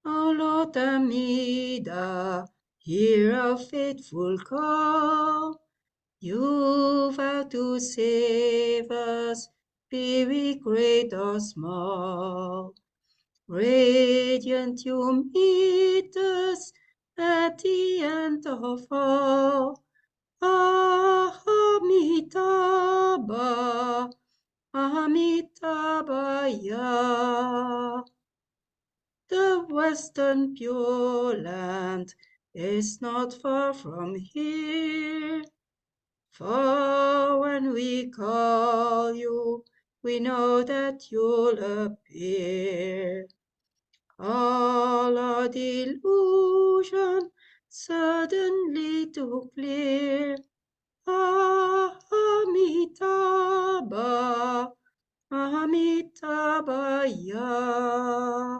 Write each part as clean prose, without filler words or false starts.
O Lord Amida, hear our faithful call. You vow to save us, be we great or small. Radiant you meet us at the end of all. Amitabha, Amitabhaya. The western Pure Land is not far from here. For when we call you, we know that you'll appear. All our delusion suddenly to clear. Amitabha, Amitabhaya.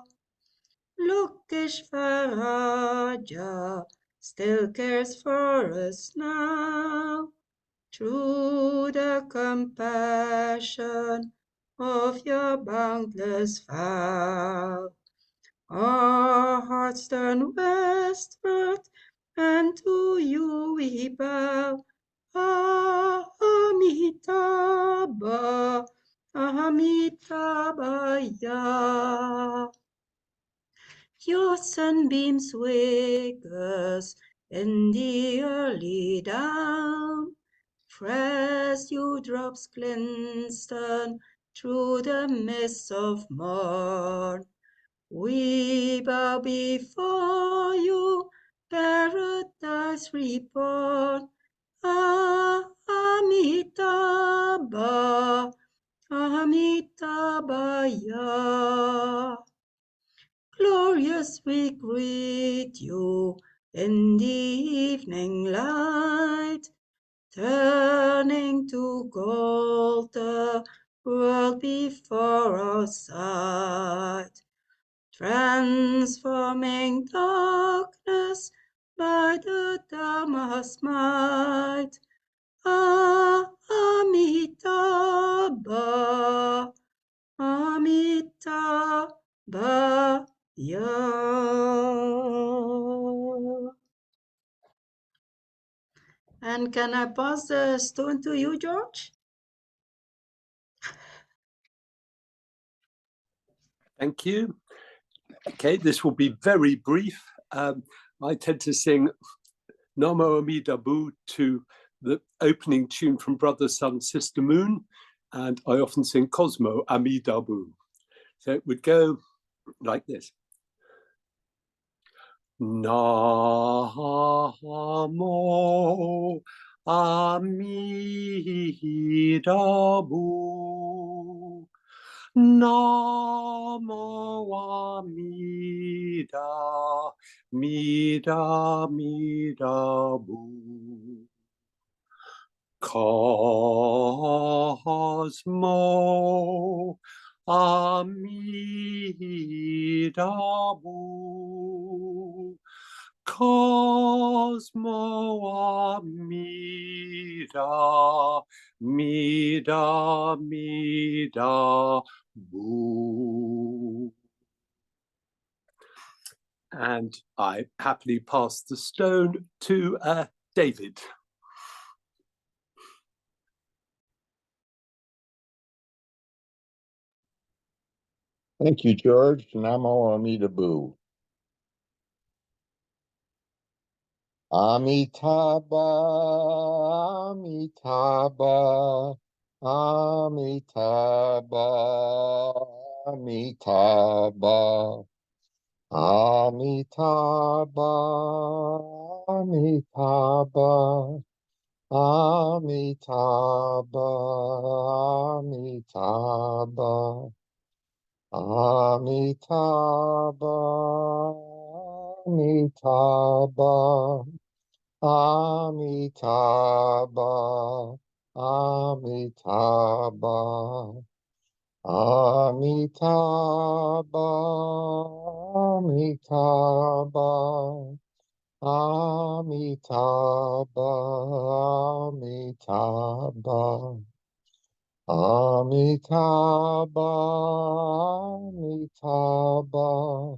Lokeshvaraja still cares for us now. Through the compassion of your boundless vow, our hearts turn westward, and to you we bow. Amitabha, Amitabhaya. Your sunbeams wake us in the early dawn. Fresh dewdrops glisten through the mist of morn. We bow before you, paradise reborn. Amitabha, Amitabhaya. Glorious we greet you in the evening light, turning to gold the world before our sight, transforming darkness by the Dharma's might. Amitabha, Amitabha. And can I pass the stone to you, George? Thank you. Okay, this will be very brief. I tend to sing Namo Amida Bu to the opening tune from Brother, Sun, Sister Moon, and I often sing Cosmo Amida Bu. So it would go like this. Namo Amida Bu. Namo Amida, Mida, Mida Bu. Cosmo Amida Bu. Cosmo Amida, Mida, Mida Bu. And I happily pass the stone to David. Thank you, George. Namo Amida Bu. Amitabha, Amitabha, Amitabha, Amitabha, Amitabha, Amitabha, Amitabha, Amitabha, Amitabha, Amitabha, Amitabha, Amitabha, Amitabha, Amitabha, Amitabha, Amitabha, Amitabha, Amitabha,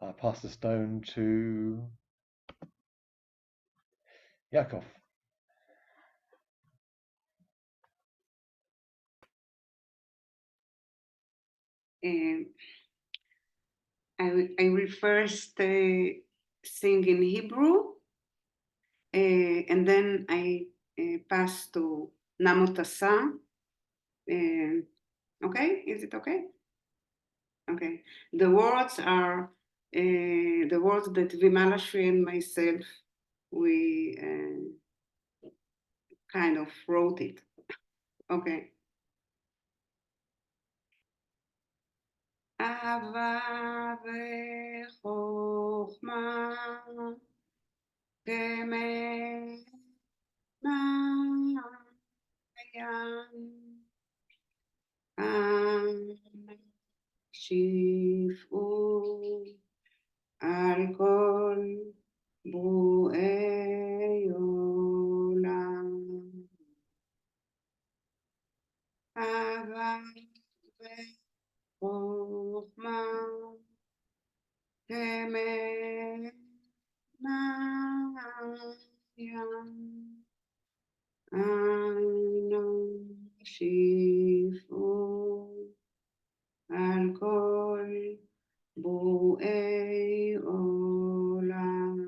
I pass the stone to Yakov. I will first sing in Hebrew, and then I pass to Namo Tassa. Okay, is it okay? Okay. The words are the words that Vimalashri and myself, we kind of wrote it. Okay. Ava v'chokhma gemenayam shifu al kol bu'ei olam. Ava v'chokhma gemenayam shifu al kol bu'ei olam.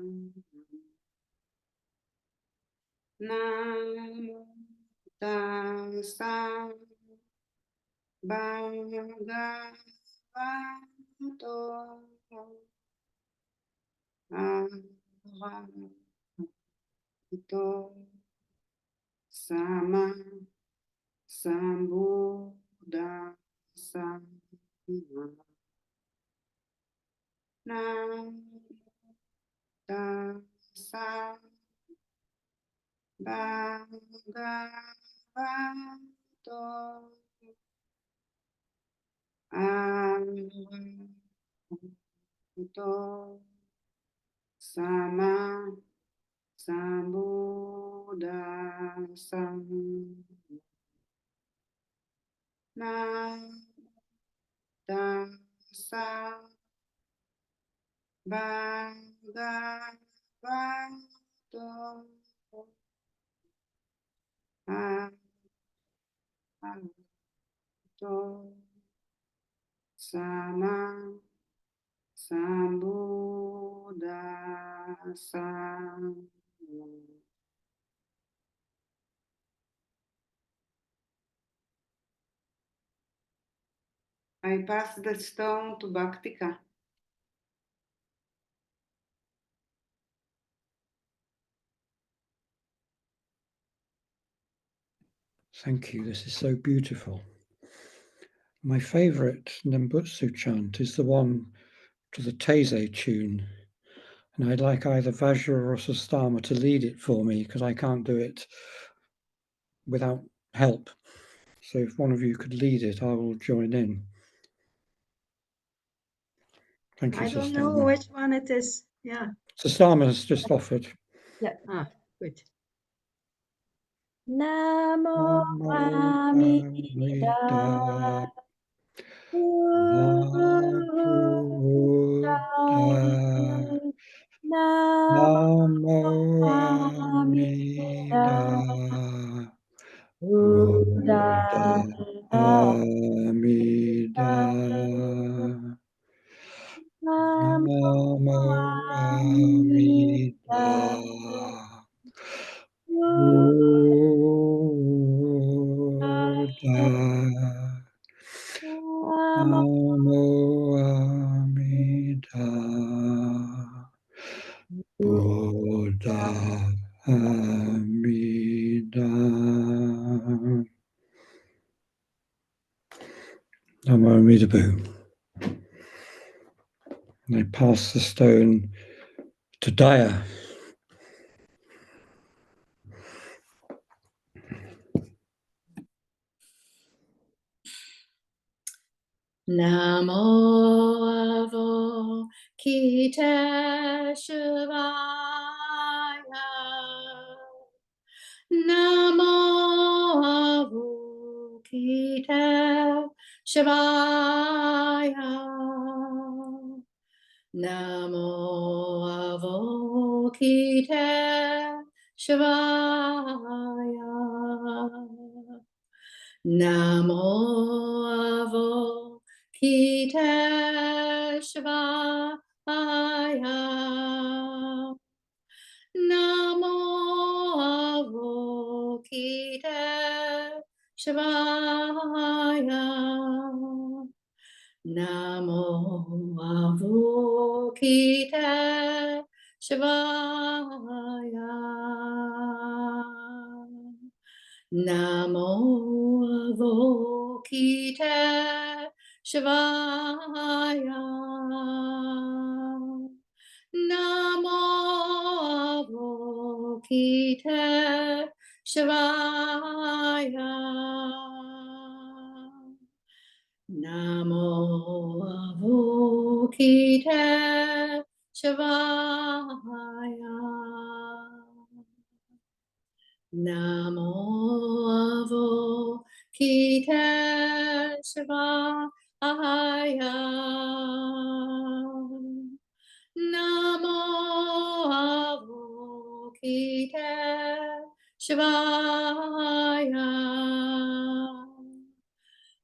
Namo Tassa Bhagavato Arahato Sama Sambuddhassa. Namo Tassa Bhagavato Arahato Sama Sambuddhassa. Namo Tassa Bhagavato Arahato Sama Sambuddhassa. I pass the stone to Bhaktika. Thank you. This is so beautiful. My favorite Nembutsu chant is the one to the Taizé tune. And I'd like either Vajra or Sastama to lead it for me because I can't do it without help. So if one of you could lead it, I will join in. Thank you, I don't Sastama. know which one it is. Yeah. Sastama has just offered. Yeah. Ah, good. Namo Namo Amida Amida Buddha Buddha Namo Namo Amida Amida Buddha Buddha Amida Namo Namo Amida Amida Buddha Buddha Namo Namo Amida Buddha Amida Namo Amida Bu. And I pass the stone to Daya. Namo Avokiteshvaya. Namo Avokiteshvaya. Namo Avalokiteshvaya. Namo Avalokiteshvaya. Namo Avalokiteshvaya. Namo Avalokiteshvaya. Namo Avalokiteshvaya. Namo Avalokiteshvaya. Namo Avalokiteshvaya. Namo Avalokiteshvaya. Namo Avalokiteshvaya.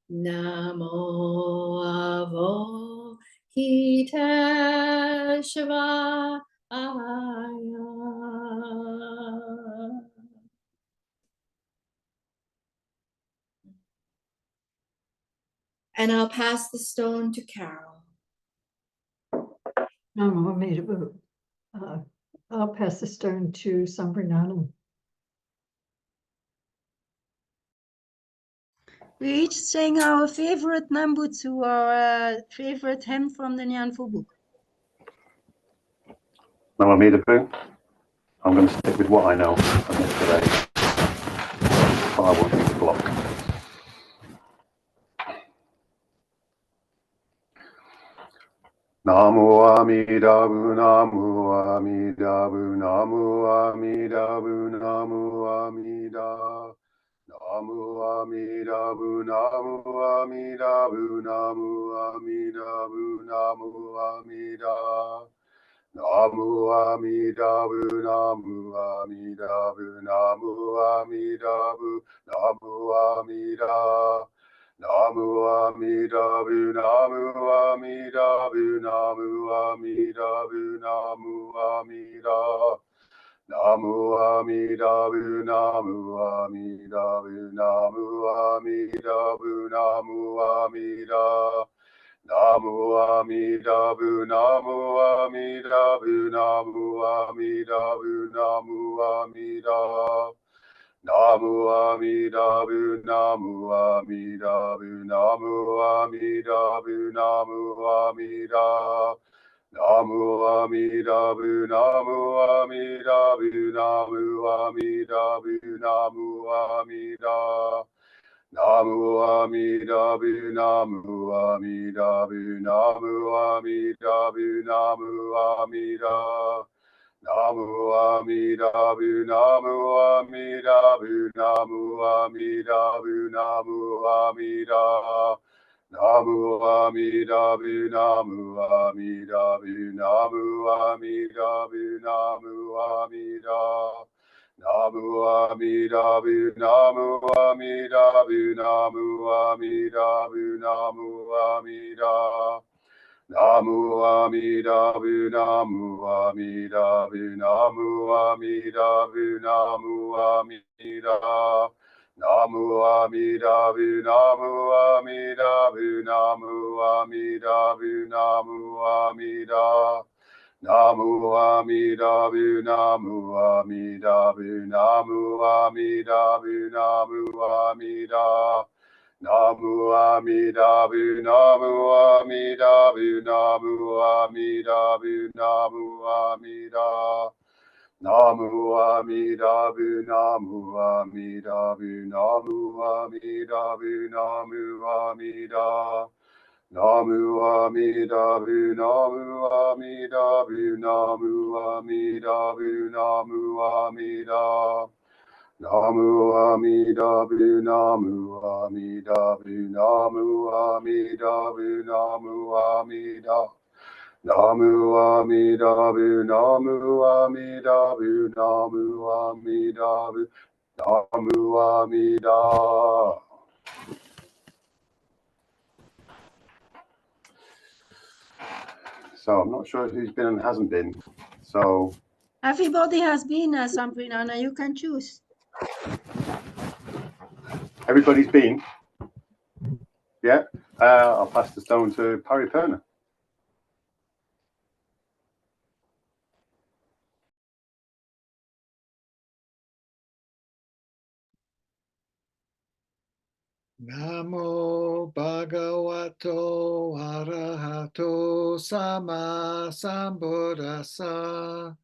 Namo Avalokiteshvaya. And I'll pass the stone to Carol. Namo Amida Bu. I'll pass the stone to Sambrinanam. We each sang our favorite Nambutsu, our favorite hymn from the Nyanfu book. Namo Amida Bu. I'm going to stick with what I know from yesterday. But I want you to block. Namo Amida Bu, Namo Amida Bu, Namo Amida Bu, Namo Amida. Namo Amida Bu, Namo Amida Bu, Namo Amida Bu, Namo Amida. Namo Amida Bu, Namo Amida Bu, Namo Amida Bu, Namo Amida. Namo Amida Bu, Namo Amida Bu, Namo Amida Bu, Namo Amida. Namo Amida Bu, Namo Amida Bu, Namo Amida Bu, Namo Amida. Namo Amida Bu, Namo Amida Bu, Namo Amida Bu, Namo Amida. Namo Amida Bu, Namo Amida Bu, Namo Amida Bu, Namo Amida. Namo Amida Bu, Namo Amida Bu, Namo Amida Bu, Namo Amida. Namo Amida Bu, Namo Amida Bu, Namo Amida Bu, Namo Amida. Namo Amida Bu, Namo Amida Bu, Namo Amida Bu, Namo Amida. Namo Amida Bu, Namo Amida Bu, Namo Amida Bu, Namo Amida. Namo Amida Bu, Namo Amida Bu, Namo Amida Bu, Namo Amida. Namo Amida Bu, Namo Amida Bu, Namo Amida Bu, Namo Amida. Namo Amida Bu, Namo Amida Bu, Namo Amida Bu, Namo Amida. Namo Amida Bu, Namo Amida Bu, Namo Amida Bu, Namo Amida. Namo Amida Bu, Namo Amida Bu, Namo Amida Bu, Namo Amida. Namo Amida Bu, Namo Amida Bu, Namo Amida Bu, Namo Amida. Namo Amida Bu, Namo Amida Bu, Namo Amida Bu, Namo Amida. Namo Amida Bu, Namo Amida Bu, Namo Amida Bu, Namo Amida. Namu Amidabu, Namu Amidabu, Namu Amidabu, Namu Amida. So I'm not sure who's been and hasn't been. So Everybody has been, Samprinana. You can choose. everybody's been. Yeah. I'll pass the stone to Paripurna. Namo Bhagavato Arahato Sama Sambuddhassa.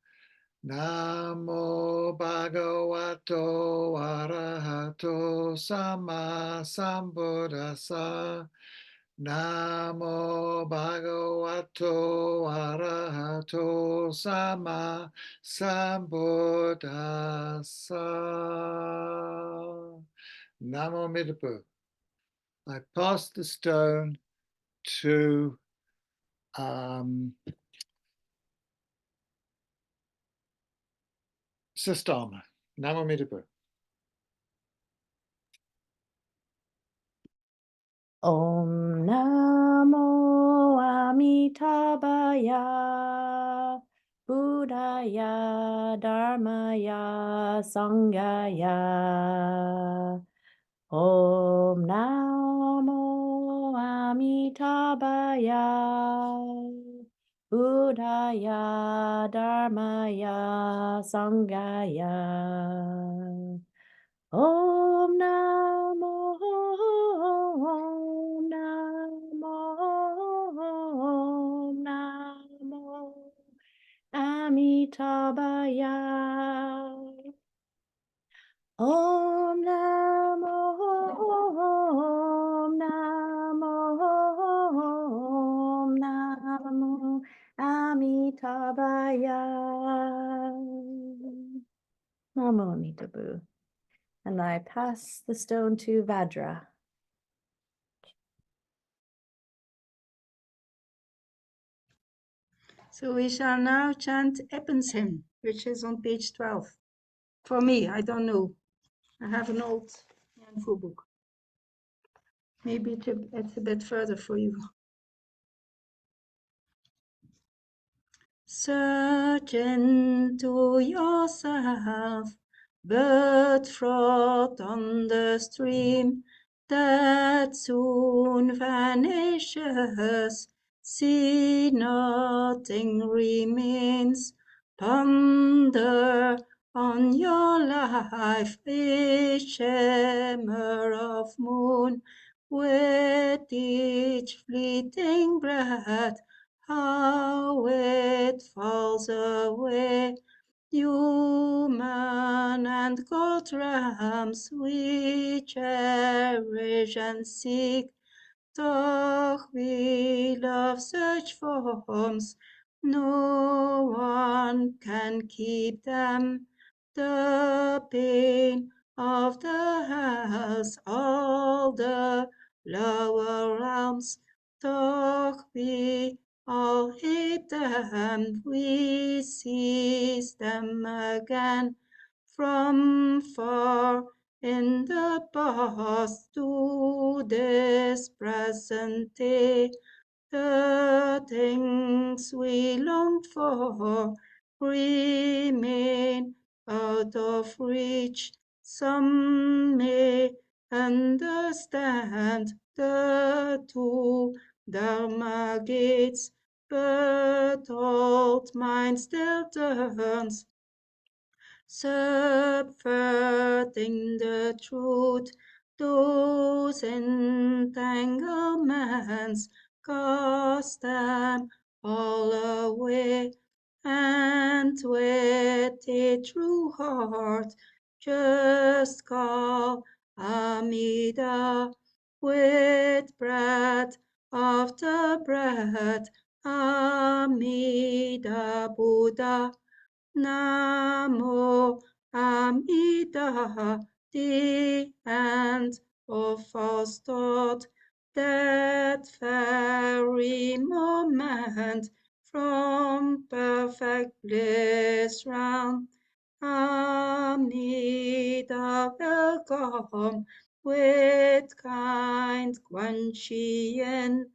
Namo Bhagavato Arahato Sama Sambuddhassa. Namo Bhagavato Arahato Sama Sambuddhassa. Namo Midapu. I pass the stone to Sistama. Namo Midapu. Om Namo Amitabhaya Buddhaya Dharmaya Sanghaya. Om Namo Amitabhaya Buddhaya Dharmaya Sanghaya. Om Namo Amitabhaya. Om Namo Amitabhaya. Namo Amitabhu. And I pass the stone to Vajra. So we shall now chant Eppen's hymn, which is on page 12. For me, I don't know. I have an old info book. Maybe it's a bit further for you. Search into yourself, but float on the stream that soon vanishes. See nothing remains. Ponder on your life, each shimmer of moon, with each fleeting breath, how it falls away. Human and gold rams we cherish and seek, though we love such forms, no one can keep them. The pain of the house, all the lower realms, though we all hate them, we seize them again from far in the past to this present day. The things we longed for remain out of reach. Some may understand the two Dharma gates, but old mind still turns, subverting the truth. Those entanglements, cast them all away, and with a true heart just call Amida, with breath after breath, Amida Buddha. Namo Amida, the end of false thought, that very moment from perfect bliss round. Amida will come with kind Quan Chi Yin.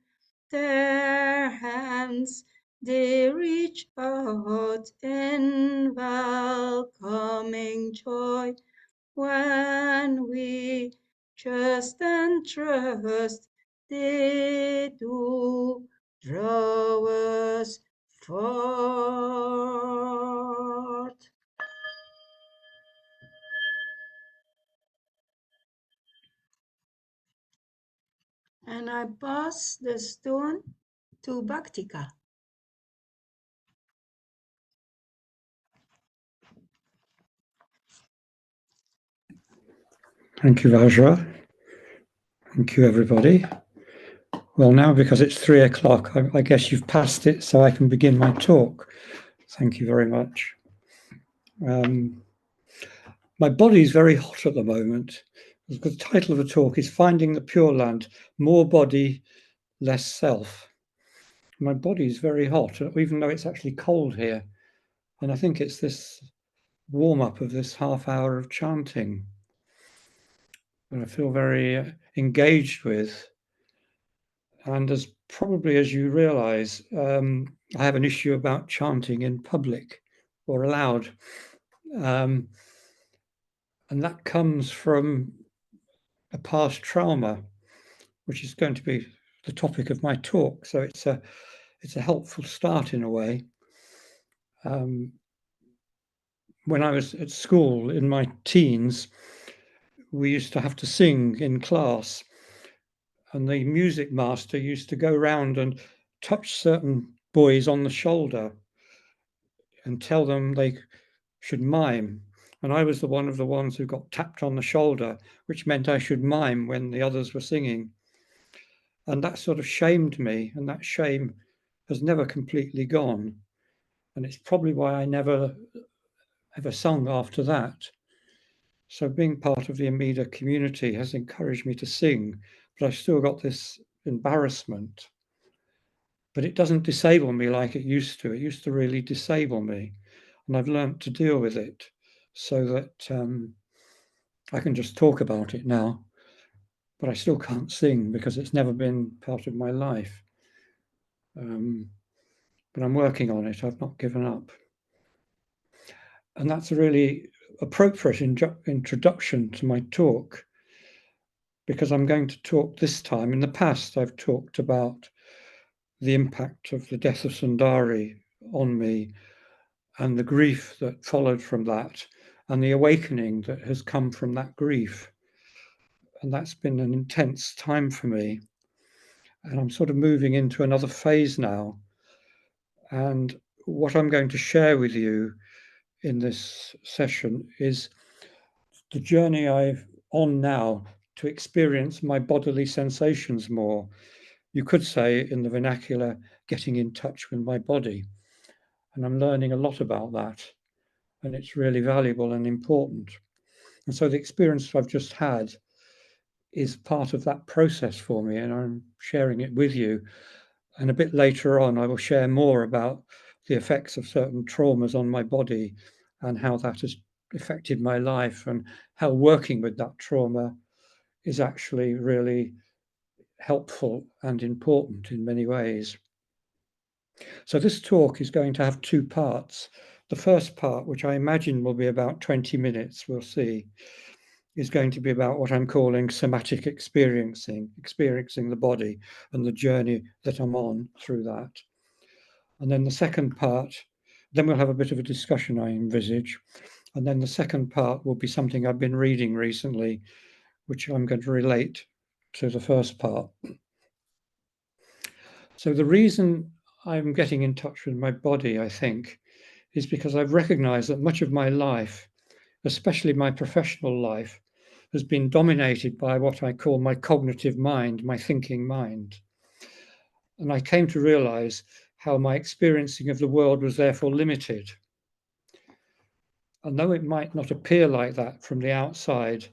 Their hands they reach out in welcoming joy. When we trust and trust, they do draw us forth. And I pass the stone to Bhaktika. Thank you, Vajra. Thank you, everybody. Well, now, because it's 3 o'clock, I guess you've passed it, so I can begin my talk. Thank you very much. My body is very hot at the moment. The title of the talk is Finding the Pure Land, More Body, Less Self. My body is very hot, even though it's actually cold here. And I think it's this warm-up of this half hour of chanting that I feel very engaged with. And as probably as you realize, I have an issue about chanting in public or aloud. And that comes from a past trauma, which is going to be the topic of my talk. So it's a helpful start in a way. When I was at school in my teens, we used to have to sing in class, and the music master used to go around and touch certain boys on the shoulder and tell them they should mime. And I was one of the ones who got tapped on the shoulder, which meant I should mime when the others were singing. And that sort of shamed me, and that shame has never completely gone. And it's probably why I never ever sung after that. So being part of the Amida community has encouraged me to sing, but I've still got this embarrassment. But it doesn't disable me like it used to. It used to really disable me. And I've learned to deal with it so that I can just talk about it now, but I still can't sing because it's never been part of my life. But I'm working on it. I've not given up. And that's a really appropriate introduction to my talk, because I'm going to talk this time. In the past, I've talked about the impact of the death of Sundari on me and the grief that followed from that and the awakening that has come from that grief. And that's been an intense time for me. And I'm sort of moving into another phase now. And what I'm going to share with you in this session is the journey I'm on now to experience my bodily sensations more. You could say, in the vernacular, getting in touch with my body. And I'm learning a lot about that. And it's really valuable and important. And so the experience I've just had is part of that process for me, and I'm sharing it with you. And a bit later on, I will share more about the effects of certain traumas on my body and how that has affected my life and how working with that trauma is actually really helpful and important in many ways. So this talk is going to have two parts. The first part, which I imagine will be about 20 minutes, we'll see, is going to be about what I'm calling somatic experiencing the body and the journey that I'm on through that. And then the second part, then we'll have a bit of a discussion, I envisage. And then the second part will be something I've been reading recently, which I'm going to relate to the first part. So the reason I'm getting in touch with my body, I think, is because I've recognized that much of my life, especially my professional life, has been dominated by what I call my cognitive mind, my thinking mind. And I came to realize how my experiencing of the world was therefore limited. And though it might not appear like that from the outside,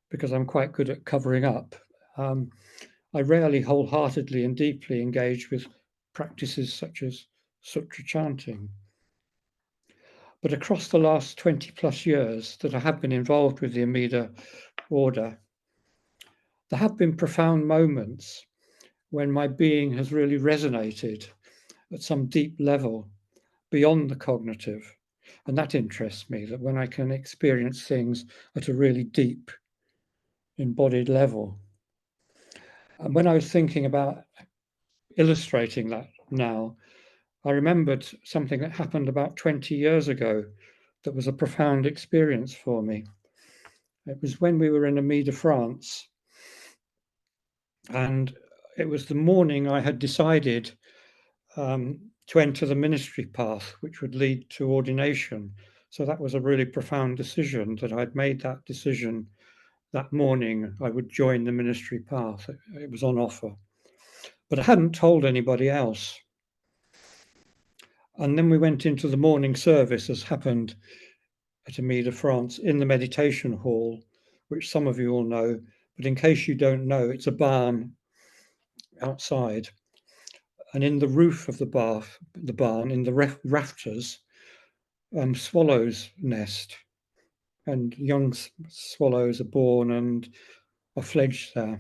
because I'm quite good at covering up, I rarely wholeheartedly and deeply engage with practices such as sutra chanting. But across the last 20 plus years that I have been involved with the Amida order, there have been profound moments when my being has really resonated at some deep level beyond the cognitive. And that interests me, that when I can experience things at a really deep embodied level. And when I was thinking about illustrating that now, I remembered something that happened about 20 years ago that was a profound experience for me. It was when we were in Amida, France, and it was the morning I had decided to enter the ministry path, which would lead to ordination. So that was a really profound decision, that I'd made that decision that morning. I would join the ministry path. It was on offer. But I hadn't told anybody else. And then we went into the morning service, as happened at Amida, France, in the meditation hall, which some of you all know. But in case you don't know, it's a barn outside. And in the roof of the barn, in the rafters, swallows nest, and young swallows are born and are fledged there.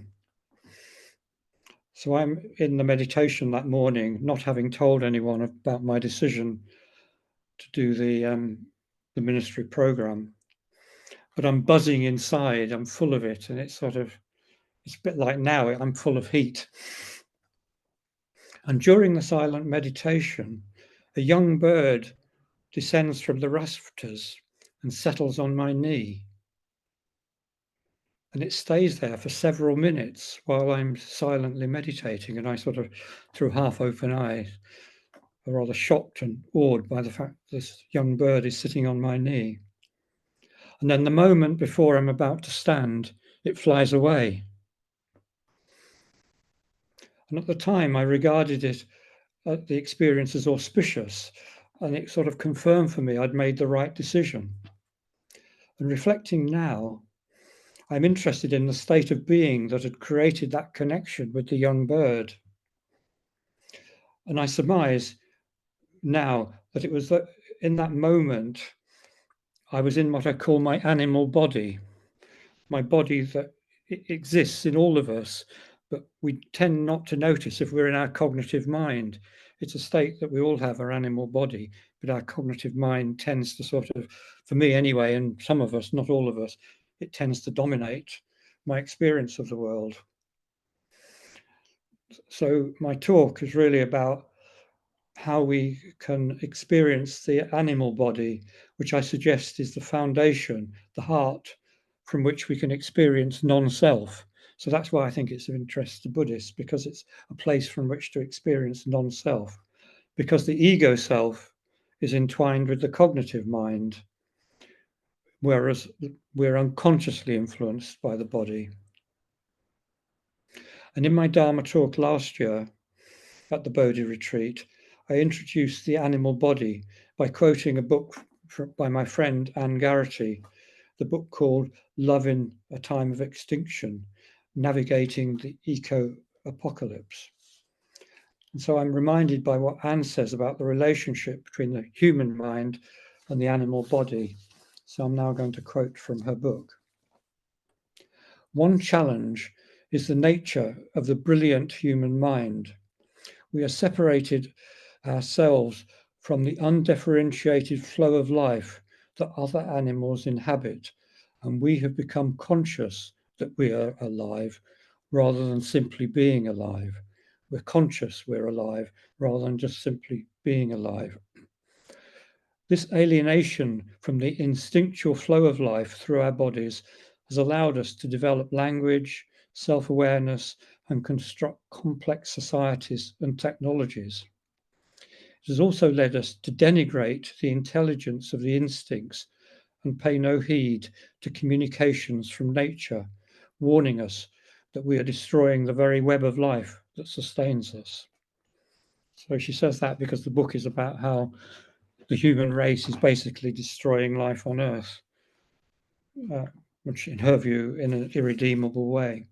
So I'm in the meditation that morning, not having told anyone about my decision to do the ministry program, but I'm buzzing inside. I'm full of it, and it's a bit like now. I'm full of heat. And during the silent meditation, a young bird descends from the rafters and settles on my knee. And it stays there for several minutes while I'm silently meditating. And I through half open eyes, are rather shocked and awed by the fact this young bird is sitting on my knee. And then the moment before I'm about to stand, it flies away. And at the time, I regarded it, the experience, as auspicious, and it confirmed for me I'd made the right decision. And reflecting now, I'm interested in the state of being that had created that connection with the young bird. And I surmise now that it was that in that moment, I was in what I call my animal body, my body that exists in all of us, but we tend not to notice if we're in our cognitive mind. It's a state that we all have, our animal body, but our cognitive mind tends to for me anyway, and some of us, not all of us, it tends to dominate my experience of the world. So my talk is really about how we can experience the animal body, which I suggest is the foundation, the heart, from which we can experience non-self. So that's why I think it's of interest to Buddhists, because it's a place from which to experience non-self, because the ego self is entwined with the cognitive mind, whereas we're unconsciously influenced by the body. And in my Dharma talk last year at the Bodhi Retreat, I introduced the animal body by quoting a book by my friend Anne Garrity, the book called Love in a Time of Extinction, Navigating the Eco-Apocalypse. And so I'm reminded by what Anne says about the relationship between the human mind and the animal body. So I'm now going to quote from her book. One challenge is the nature of the brilliant human mind. We are separated ourselves from the undifferentiated flow of life that other animals inhabit, and we have become conscious that we are alive rather than simply being alive. We're conscious we're alive rather than just simply being alive. This alienation from the instinctual flow of life through our bodies has allowed us to develop language, self-awareness, and construct complex societies and technologies. It has also led us to denigrate the intelligence of the instincts and pay no heed to communications from nature, warning us that we are destroying the very web of life that sustains us. So she says that because the book is about how the human race is basically destroying life on Earth, which in her view, in an irredeemable way.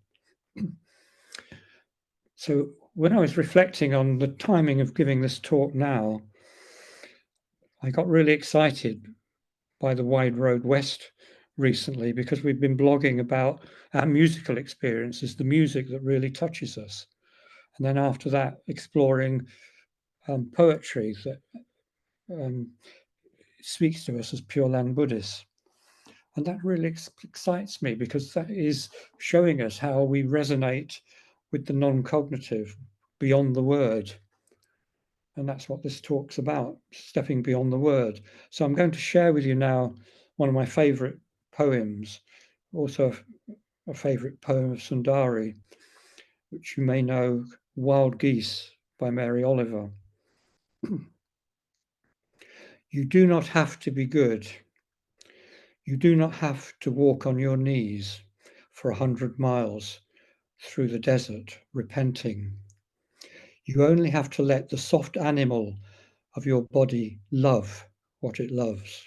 So when I was reflecting on the timing of giving this talk now, I got really excited by the Wide Road West recently because we've been blogging about our musical experiences, the music that really touches us. And then after that, exploring poetry that speaks to us as Pure Land Buddhists. And that really excites me because that is showing us how we resonate with the non-cognitive, beyond the word. And that's what this talk's about, stepping beyond the word. So I'm going to share with you now one of my favorite poems, also a favorite poem of Sundari, which you may know, Wild Geese by Mary Oliver. You do not have to be good. You do not have to walk on your knees for 100 miles through the desert, repenting. You only have to let the soft animal of your body love what it loves.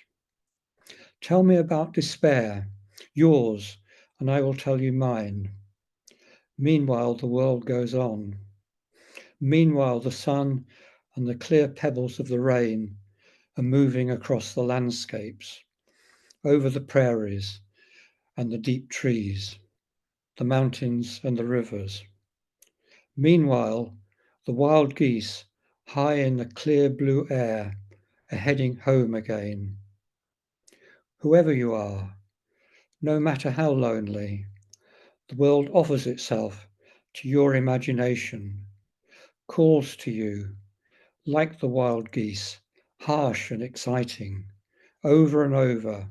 Tell me about despair, yours, and I will tell you mine. Meanwhile, the world goes on. Meanwhile, the sun and the clear pebbles of the rain are moving across the landscapes, over the prairies and the deep trees, the mountains and the rivers. Meanwhile, the wild geese, high in the clear blue air, are heading home again. Whoever you are, no matter how lonely, the world offers itself to your imagination, calls to you, like the wild geese, harsh and exciting, over and over,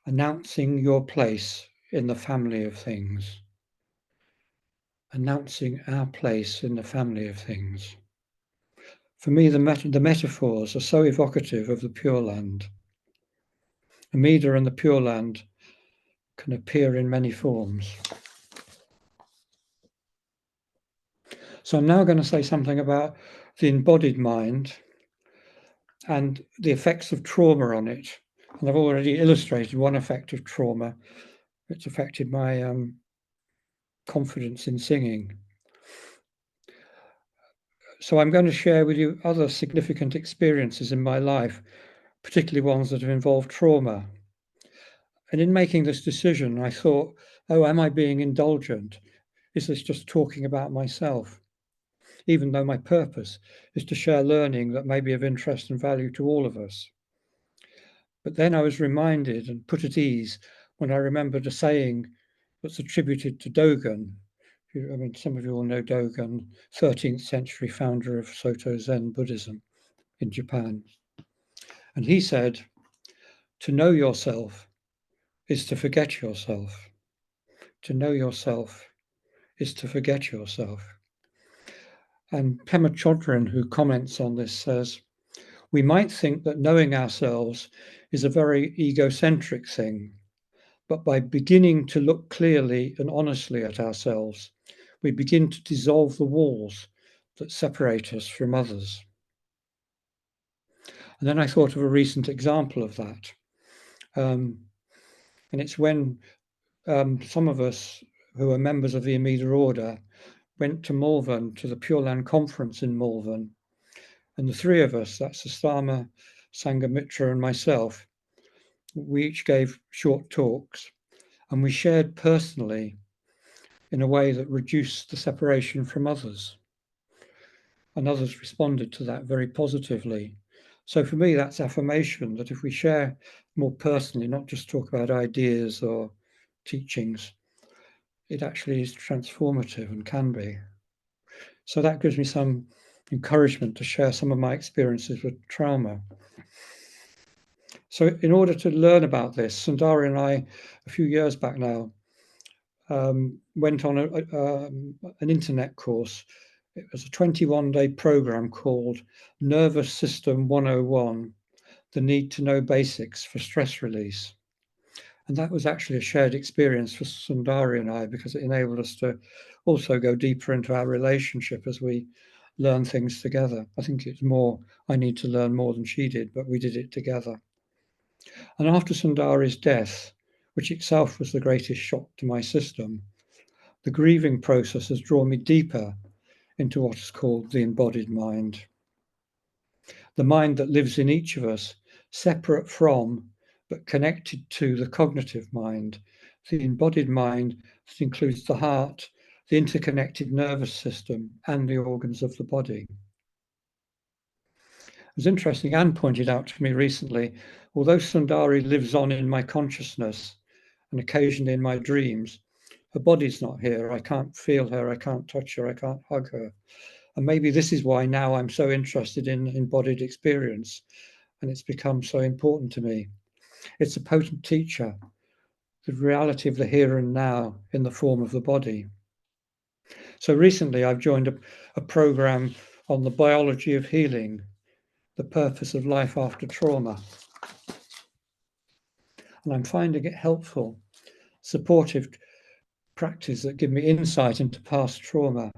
announcing your place in the family of things, announcing our place in the family of things. For me, the metaphors are so evocative of the Pure Land. Amida and the Pure Land can appear in many forms. So I'm now going to say something about the embodied mind and the effects of trauma on it. And I've already illustrated one effect of trauma. It's affected my confidence in singing. So I'm going to share with you other significant experiences in my life, particularly ones that have involved trauma. And in making this decision, I thought, oh, am I being indulgent? Is this just talking about myself? Even though my purpose is to share learning that may be of interest and value to all of us. But then I was reminded and put at ease when I remembered a saying that's attributed to Dogen. I mean, some of you all know Dogen, 13th century founder of Soto Zen Buddhism in Japan. And he said, to know yourself is to forget yourself. To know yourself is to forget yourself. And Pema Chodron, who comments on this, says, we might think that knowing ourselves is a very egocentric thing, but by beginning to look clearly and honestly at ourselves, we begin to dissolve the walls that separate us from others. And then I thought of a recent example of that. And it's when some of us who are members of the Amida Order went to Malvern, to the Pure Land Conference in Malvern. And the three of us, that's Astama, Sangamitra and myself, we each gave short talks and we shared personally in a way that reduced the separation from others. And others responded to that very positively. So for me, that's affirmation that if we share more personally, not just talk about ideas or teachings, it actually is transformative and can be. So that gives me some encouragement to share some of my experiences with trauma. So in order to learn about this, Sundari and I, a few years back now, went on an internet course. It was a 21-day program called Nervous System 101, The Need to Know Basics for Stress Release. And that was actually a shared experience for Sundari and I, because it enabled us to also go deeper into our relationship as we learn things together. I think it's more, I need to learn more than she did, but we did it together. And after Sundari's death, which itself was the greatest shock to my system, the grieving process has drawn me deeper into what is called the embodied mind. the mind that lives in each of us, separate from, but connected to the cognitive mind, the embodied mind that includes the heart, the interconnected nervous system, and the organs of the body. It was interesting, Anne pointed out to me recently, although Sundari lives on in my consciousness and occasionally in my dreams, her body's not here. I can't feel her, I can't touch her, I can't hug her. And maybe this is why now I'm so interested in embodied experience, and it's become so important to me. It's a potent teacher, the reality of the here and now in the form of the body. So recently I've joined a program on the biology of healing, the purpose of life after trauma. And I'm finding it helpful, supportive practice that give me insight into past trauma,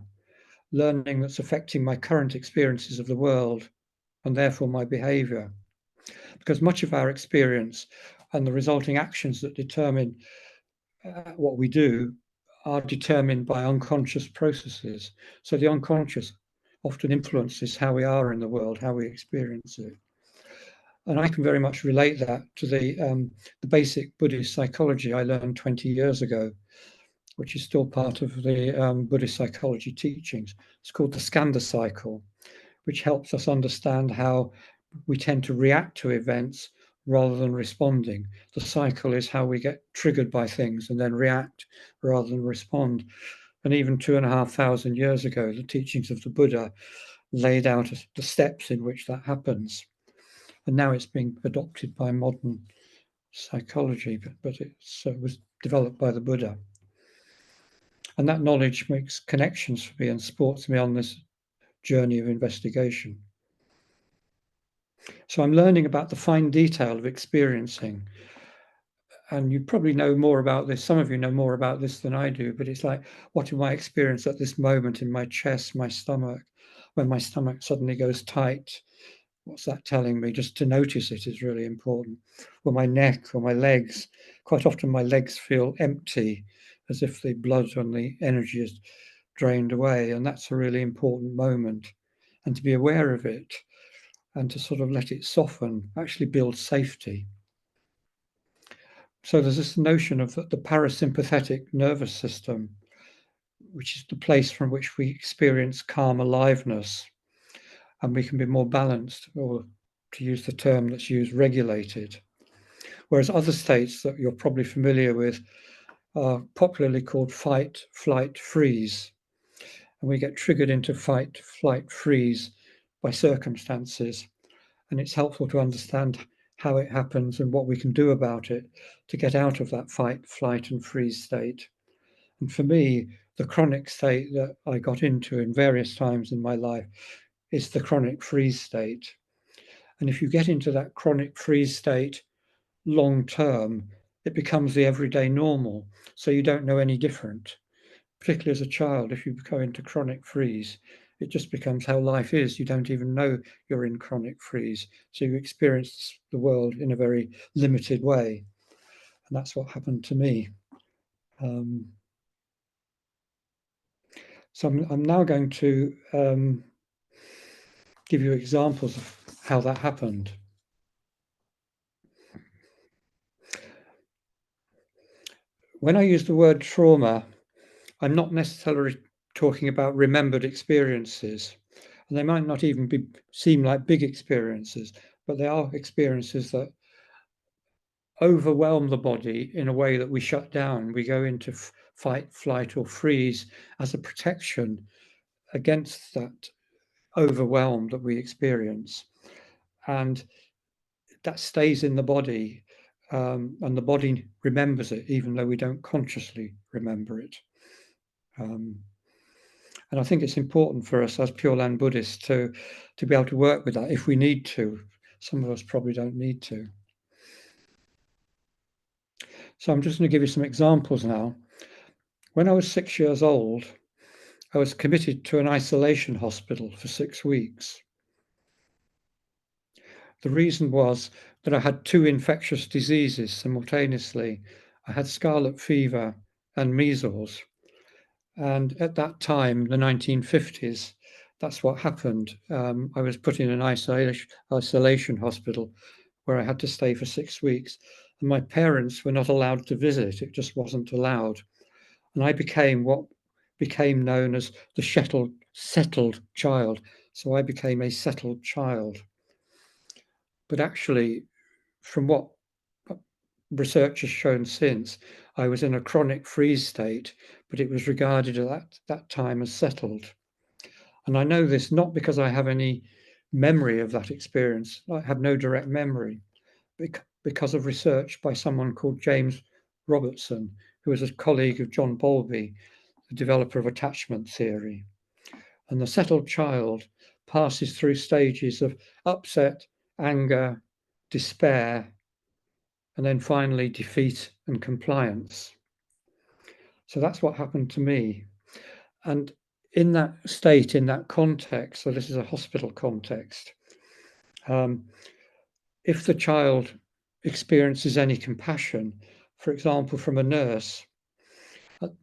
learning that's affecting my current experiences of the world and therefore my behavior. Because much of our experience and the resulting actions that determine what we do are determined by unconscious processes. So the unconscious often influences how we are in the world, how we experience it. And I can very much relate that to the basic Buddhist psychology I learned 20 years ago, which is still part of the Buddhist psychology teachings. It's called the Skandha cycle, which helps us understand how we tend to react to events rather than responding. The cycle is how we get triggered by things and then react rather than respond. And even 2,500 years ago, the teachings of the Buddha laid out the steps in which that happens. And now it's being adopted by modern psychology, but it was developed by the Buddha. And that knowledge makes connections for me and supports me on this journey of investigation. So I'm learning about the fine detail of experiencing. And you probably know more about this. Some of you know more about this than I do, but it's like, what do I experience at this moment in my chest, my stomach, when my stomach suddenly goes tight? What's that telling me? Just to notice it is really important. Or my neck or my legs. Quite often my legs feel empty, as if the blood and the energy is drained away. And that's a really important moment. And to be aware of it and to sort of let it soften actually builds safety. So there's this notion of the parasympathetic nervous system, which is the place from which we experience calm aliveness, and we can be more balanced, or to use the term that's used, regulated. Whereas other states that you're probably familiar with are popularly called fight, flight, freeze. And we get triggered into fight, flight, freeze by circumstances. And it's helpful to understand how it happens and what we can do about it to get out of that fight, flight, and freeze state. And for me, the chronic state that I got into in various times in my life is the chronic freeze state. And if you get into that chronic freeze state long term, it becomes the everyday normal. So you don't know any different. Particularly as a child, if you go into chronic freeze, it just becomes how life is. You don't even know you're in chronic freeze. So you experience the world in a very limited way. And that's what happened to me. So I'm now going to give you examples of how that happened. When I use the word trauma, I'm not necessarily talking about remembered experiences. And they might not even seem like big experiences, but they are experiences that overwhelm the body in a way that we shut down. We go into fight, flight, or freeze as a protection against that overwhelm that we experience. And that stays in the body, and the body remembers it, even though we don't consciously remember it. And I think it's important for us as Pure Land Buddhists to be able to work with that if we need to. Some of us probably don't need to. So I'm just going to give you some examples now. When I was 6 years old, I was committed to an isolation hospital for 6 weeks. The reason was that I had 2 infectious diseases simultaneously. I had scarlet fever and measles. And at that time, the 1950s, that's what happened. I was put in an isolation hospital where I had to stay for 6 weeks, and my parents were not allowed to visit. It just wasn't allowed. And I became what became known as the settled child. So I became a settled child. But actually, from what research has shown since, I was in a chronic freeze state, but it was regarded at that time as settled. And I know this not because I have any memory of that experience. I have no direct memory, because of research by someone called James Robertson, who was a colleague of John Bowlby, the developer of attachment theory. And the settled child passes through stages of upset, anger, despair, and then finally defeat and compliance. So that's what happened to me. And in that state, in that context, so this is a hospital context, if the child experiences any compassion, for example, from a nurse,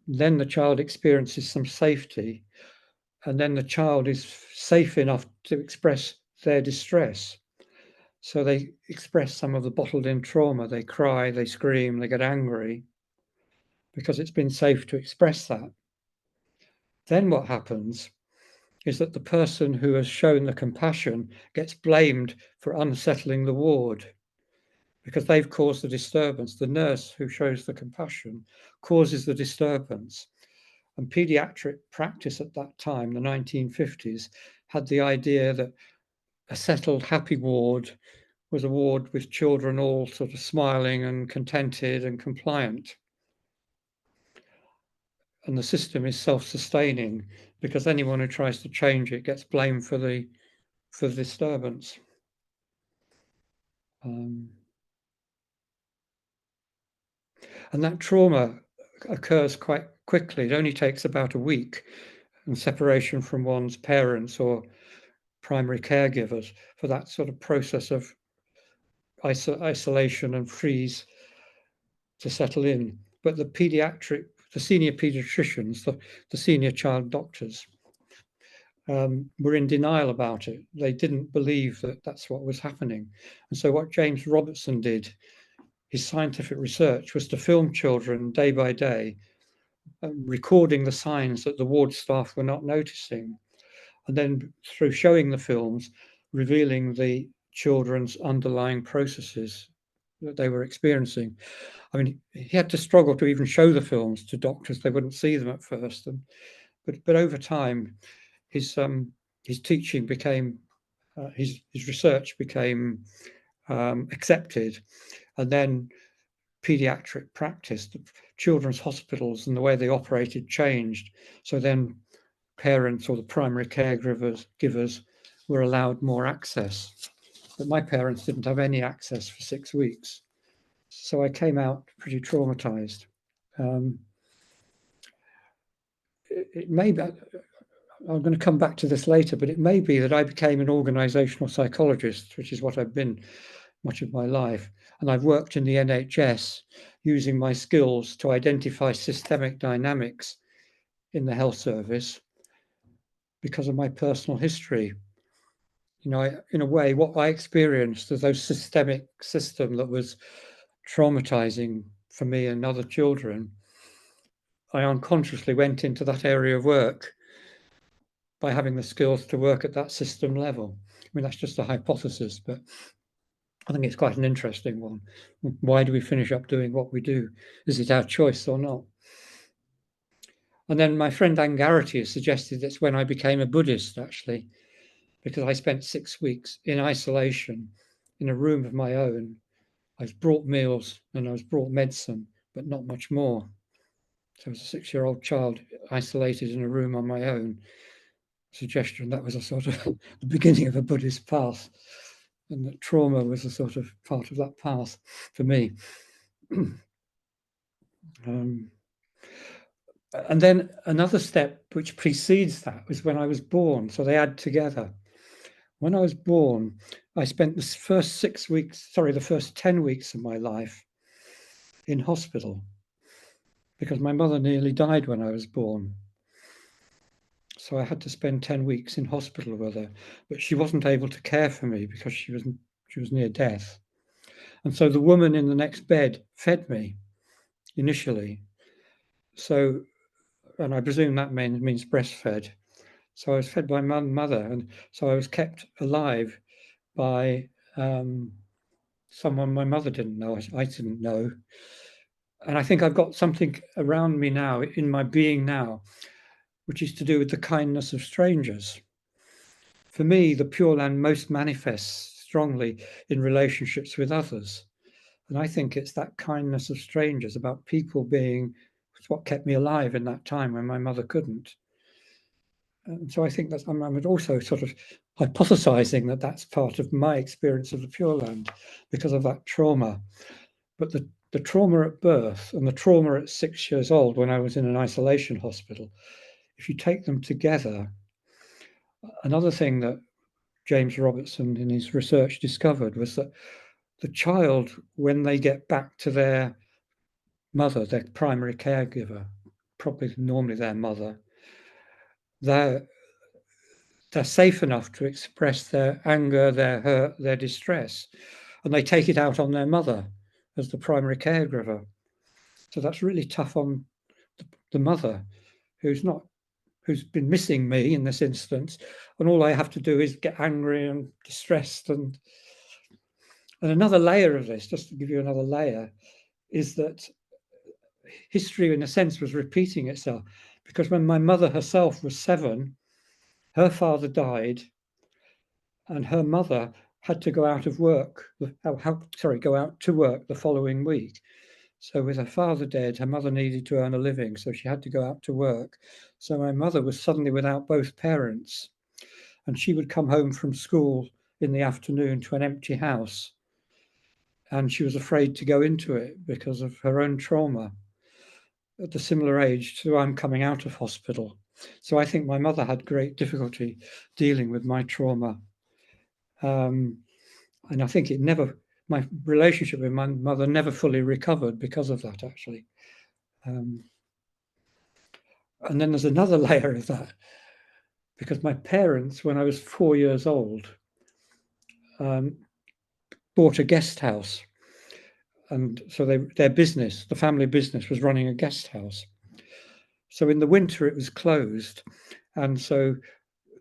then the child experiences some safety, and then the child is safe enough to express their distress. So they express some of the bottled in trauma. They cry, they scream, they get angry, because it's been safe to express that. Then what happens is that the person who has shown the compassion gets blamed for unsettling the ward, because they've caused the disturbance. The nurse who shows the compassion causes the disturbance. And pediatric practice at that time, the 1950s, had the idea that a settled, happy ward was a ward with children all sort of smiling and contented and compliant. And the system is self-sustaining, because anyone who tries to change it gets blamed for the disturbance. And that trauma occurs quite quickly. It only takes about a week, and separation from one's parents or primary caregivers for that sort of process of isolation and freeze to settle in. But the senior pediatricians, the senior child doctors, were in denial about it. They didn't believe that that's what was happening. And so what James Robertson did, his scientific research, was to film children day by day, recording the signs that the ward staff were not noticing. And then through showing the films, revealing the children's underlying processes that they were experiencing. I mean, he had to struggle to even show the films to doctors. They wouldn't see them at first. But over time, his teaching became, his research became accepted. And then pediatric practice, the children's hospitals and the way they operated changed. So then parents or the primary caregivers were allowed more access. But my parents didn't have any access for 6 weeks. So I came out pretty traumatized. It may be, I'm going to come back to this later, but it may be that I became an organizational psychologist, which is what I've been much of my life. And I've worked in the NHS using my skills to identify systemic dynamics in the health service because of my personal history. You know, in a way, what I experienced as those systemic system that was traumatizing for me and other children, I unconsciously went into that area of work by having the skills to work at that system level. I mean, that's just a hypothesis, but I think it's quite an interesting one. Why do we finish up doing what we do? Is it our choice or not? And then my friend Angarity has suggested that's when I became a Buddhist, actually, because I spent 6 weeks in isolation in a room of my own. I was brought meals and I was brought medicine, but not much more. So as a 6-year-old child isolated in a room on my own, suggestion that was a sort of the beginning of a Buddhist path, and that trauma was a sort of part of that path for me. And then another step which precedes that was when I was born. So they add together. When I was born, I spent the first 10 weeks of my life in hospital because my mother nearly died when I was born. So I had to spend 10 weeks in hospital with her, but she wasn't able to care for me because she was near death. And so the woman in the next bed fed me initially. So, and I presume that means breastfed. So I was fed by mother, and so I was kept alive by someone my mother didn't know, I didn't know. And I think I've got something around me now, in my being now, which is to do with the kindness of strangers. For me, the Pure Land most manifests strongly in relationships with others. And I think it's that kindness of strangers, about people being what kept me alive in that time when my mother couldn't. And so I think that I'm also sort of hypothesizing that that's part of my experience of the Pure Land because of that trauma. But the trauma at birth and the trauma at 6 years old when I was in an isolation hospital, if you take them together, another thing that James Robertson in his research discovered was that the child, when they get back to their mother, their primary caregiver, probably normally their mother, they're safe enough to express their anger, their hurt, their distress, and they take it out on their mother as the primary caregiver. So that's really tough on the mother, who's been missing me in this instance, and all I have to do is get angry and distressed. And another layer of this, just to give you another layer, is that history in a sense was repeating itself, because when my mother herself was 7, her father died and her mother had to go out to work the following week. So with her father dead, her mother needed to earn a living, so she had to go out to work. So my mother was suddenly without both parents, and she would come home from school in the afternoon to an empty house, and she was afraid to go into it because of her own trauma at a similar age to I'm coming out of hospital. So I think my mother had great difficulty dealing with my trauma. And I think my relationship with my mother never fully recovered because of that, actually. And then there's another layer of that, because my parents, when I was 4 years old, bought a guest house. And so their business, the family business, was running a guest house. So in the winter, it was closed. And so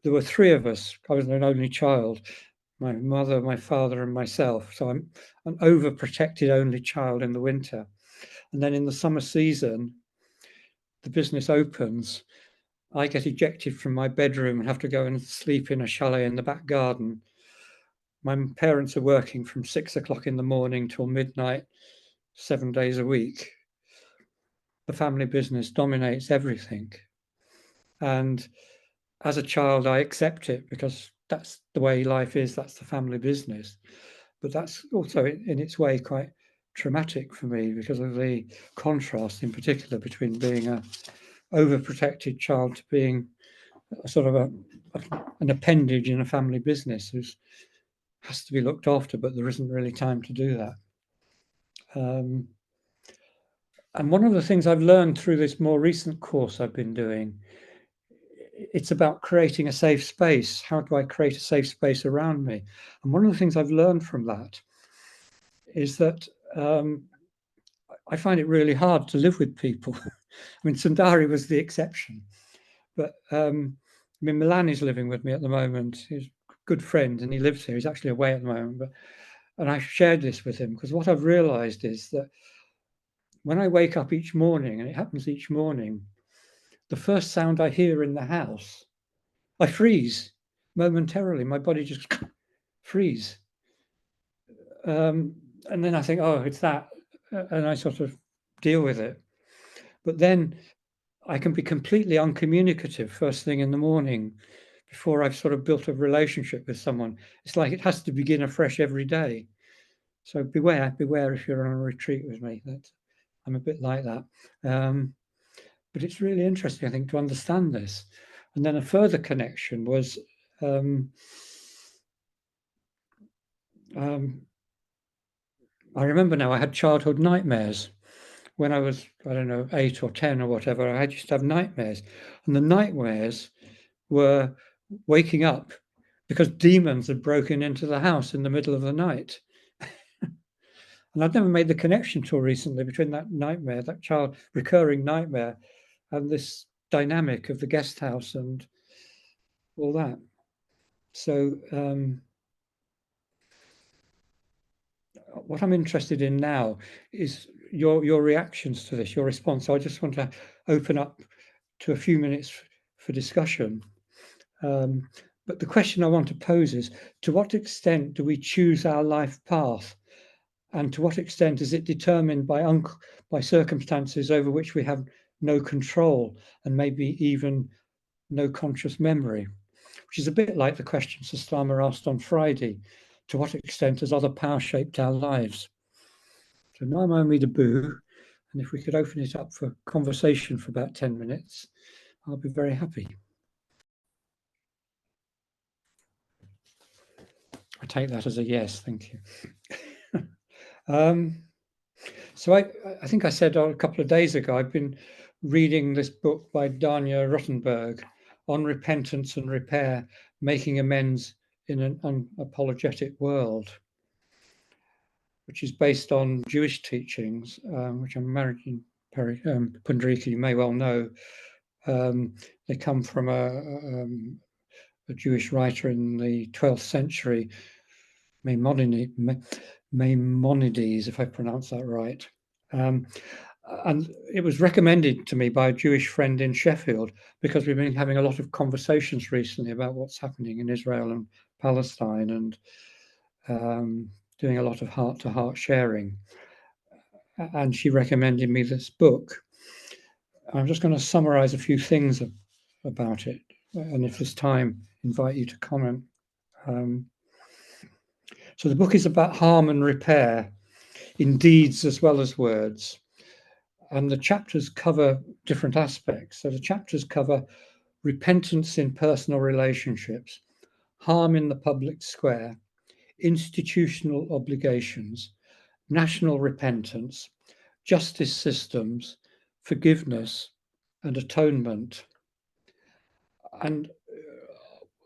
there were 3 of us. I was an only child, my mother, my father, and myself. So I'm an overprotected only child in the winter. And then in the summer season, the business opens. I get ejected from my bedroom and have to go and sleep in a chalet in the back garden. My parents are working from 6 o'clock in the morning till midnight, 7 days a week. The family business dominates everything. And as a child, I accept it because that's the way life is. That's the family business. But that's also in its way quite traumatic for me because of the contrast in particular between being an overprotected child to being a sort of an appendage in a family business who has to be looked after, but there isn't really time to do that. And one of the things I've learned through this more recent course I've been doing, it's about creating a safe space. How do I create a safe space around me? And one of the things I've learned from that is that I find it really hard to live with people. I mean, Sundari was the exception, but I mean, Milan is living with me at the moment. He's a good friend and he lives here. He's actually away at the moment, and I shared this with him because what I've realized is that when I wake up each morning, and it happens each morning, the first sound I hear in the house, I freeze momentarily. My body just freeze. And then I think, oh, it's that. And I sort of deal with it. But then I can be completely uncommunicative first thing in the morning before I've sort of built a relationship with someone. It's like it has to begin afresh every day. So beware if you're on a retreat with me. I'm a bit like that. But it's really interesting, I think, to understand this. And then a further connection was I remember now I had childhood nightmares. When I was, I don't know, 8 or 10 or whatever, I used to have nightmares. And the nightmares were waking up because demons had broken into the house in the middle of the night. And I'd never made the connection till recently between that nightmare, that child recurring nightmare, and this dynamic of the guest house and all that. So what I'm interested in now is your reactions to this, your response. So I just want to open up to a few minutes for discussion. But the question I want to pose is, to what extent do we choose our life path? And to what extent is it determined by circumstances over which we have no control and maybe even no conscious memory? Which is a bit like the question Sistama asked on Friday. To what extent has other power shaped our lives? So Namo Amida Bu, and if we could open it up for conversation for about 10 minutes, I'll be very happy. I take that as a yes, thank you. So I think I said a couple of days ago, I've been reading this book by Danya Rottenberg on repentance and repair, making amends in an unapologetic world, which is based on Jewish teachings, which I'm married in Pundarika, you may well know. They come from a Jewish writer in the 12th century, Maimonides, if I pronounce that right. And it was recommended to me by a Jewish friend in Sheffield because we've been having a lot of conversations recently about what's happening in Israel and Palestine, and doing a lot of heart-to-heart sharing. And she recommended me this book. I'm just going to summarize a few things about it, and if there's time, invite you to comment. So the book is about harm and repair in deeds as well as words. And the chapters cover different aspects. So the chapters cover repentance in personal relationships, harm in the public square, institutional obligations, national repentance, justice systems, forgiveness, and atonement. And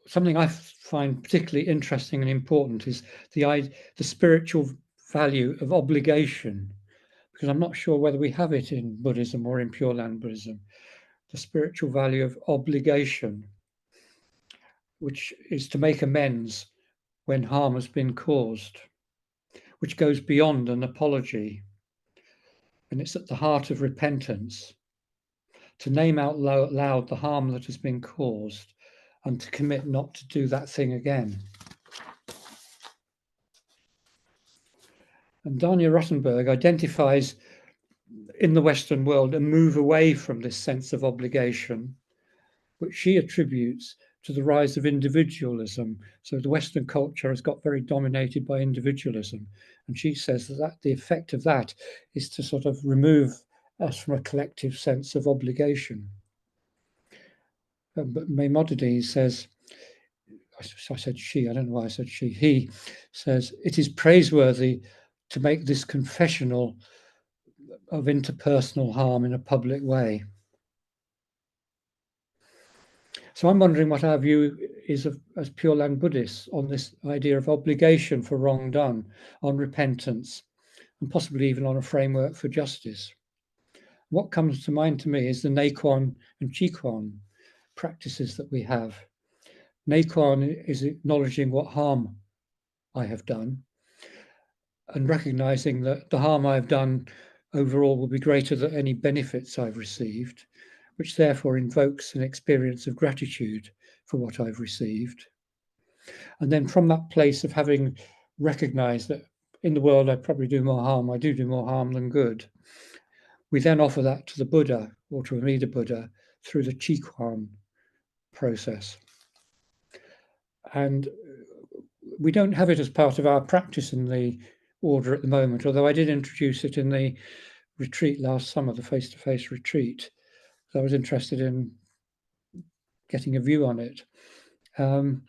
something I find particularly interesting and important is the spiritual value of obligation, because I'm not sure whether we have it in Buddhism or in Pure Land Buddhism, the spiritual value of obligation, which is to make amends when harm has been caused, which goes beyond an apology. And it's at the heart of repentance, to name out loud the harm that has been caused and to commit not to do that thing again. And Danya Rottenberg identifies in the Western world a move away from this sense of obligation, which she attributes to the rise of individualism. So the Western culture has got very dominated by individualism. And she says that the effect of that is to sort of remove us from a collective sense of obligation. But Maimonides says, I said she, I don't know why I said she, he says, it is praiseworthy to make this confessional of interpersonal harm in a public way. So I'm wondering what our view is as Pure Land Buddhists on this idea of obligation for wrong done, on repentance, and possibly even on a framework for justice. What comes to mind to me is the Naquan and Chiquan practices that we have. Naquan is acknowledging what harm I have done and recognizing that the harm I've done overall will be greater than any benefits I've received, which therefore invokes an experience of gratitude for what I've received. And then from that place of having recognized that in the world I probably do more harm, I do more harm than good, we then offer that to the Buddha or to Amida Buddha through the Chiquan process. And we don't have it as part of our practice in the order at the moment, although I did introduce it in the retreat last summer, the face-to-face retreat. So I was interested in getting a view on it. And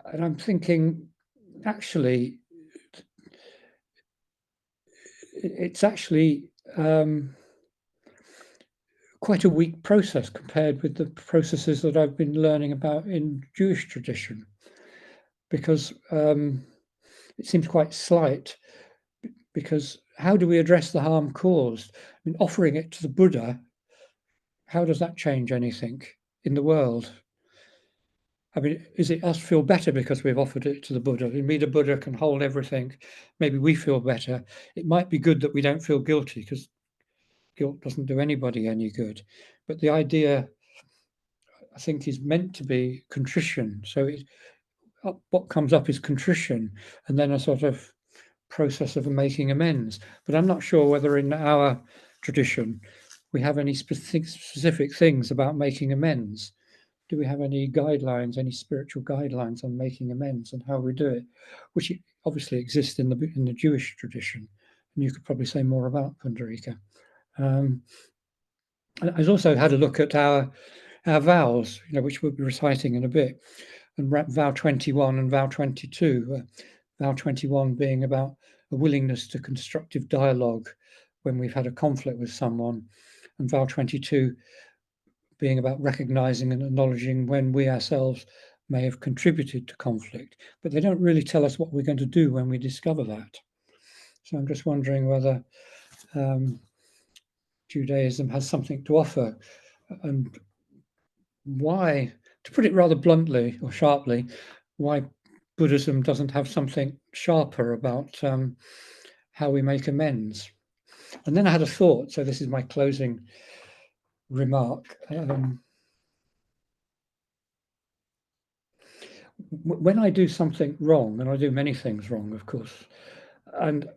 I'm thinking, actually, it's actually quite a weak process compared with the processes that I've been learning about in Jewish tradition, because it seems quite slight. Because how do we address the harm caused? I mean, offering it to the Buddha, how does that change anything in the world? I mean, is it us feel better because we've offered it to the Buddha? Maybe the Buddha can hold everything. Maybe we feel better. It might be good that we don't feel guilty, because guilt doesn't do anybody any good. But the idea, I think, is meant to be contrition. So what comes up is contrition, and then a sort of process of making amends. But I'm not sure whether in our tradition we have any specific things about making amends. Do we have any guidelines, any spiritual guidelines on making amends and how we do it, which obviously exist in the Jewish tradition? And you could probably say more about Pundarika. I've also had a look at our vows, which we'll be reciting in a bit, and vow 21 and vow 22. Vow 21 being about a willingness to constructive dialogue when we've had a conflict with someone, and vow 22 being about recognizing and acknowledging when we ourselves may have contributed to conflict, but they don't really tell us what we're going to do when we discover that. So I'm just wondering whether Judaism has something to offer, and why, to put it rather bluntly or sharply, why Buddhism doesn't have something sharper about how we make amends. And then I had a thought, so this is my closing remark. When I do something wrong, and I do many things wrong, of course, and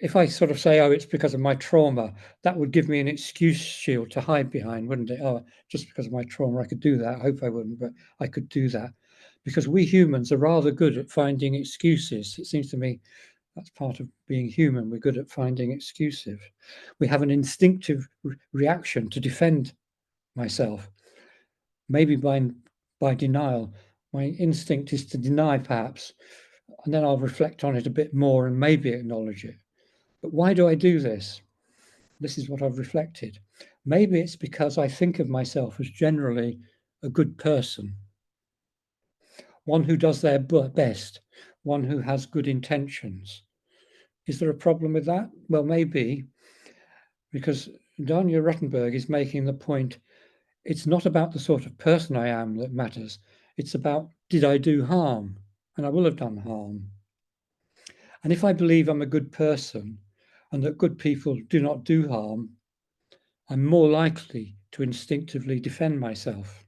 if I sort of say, oh, it's because of my trauma, that would give me an excuse shield to hide behind, wouldn't it? Oh, just because of my trauma, I could do that. I hope I wouldn't, but I could do that. Because we humans are rather good at finding excuses. It seems to me that's part of being human. We're good at finding excuses. We have an instinctive reaction to defend myself. Maybe by denial. My instinct is to deny, perhaps, and then I'll reflect on it a bit more and maybe acknowledge it. But why do I do this? This is what I've reflected. Maybe it's because I think of myself as generally a good person, one who does their best, one who has good intentions. Is there a problem with that? Well, maybe, because Danya Rottenberg is making the point, it's not about the sort of person I am that matters. It's about, did I do harm? And I will have done harm. And if I believe I'm a good person and that good people do not do harm, I'm more likely to instinctively defend myself.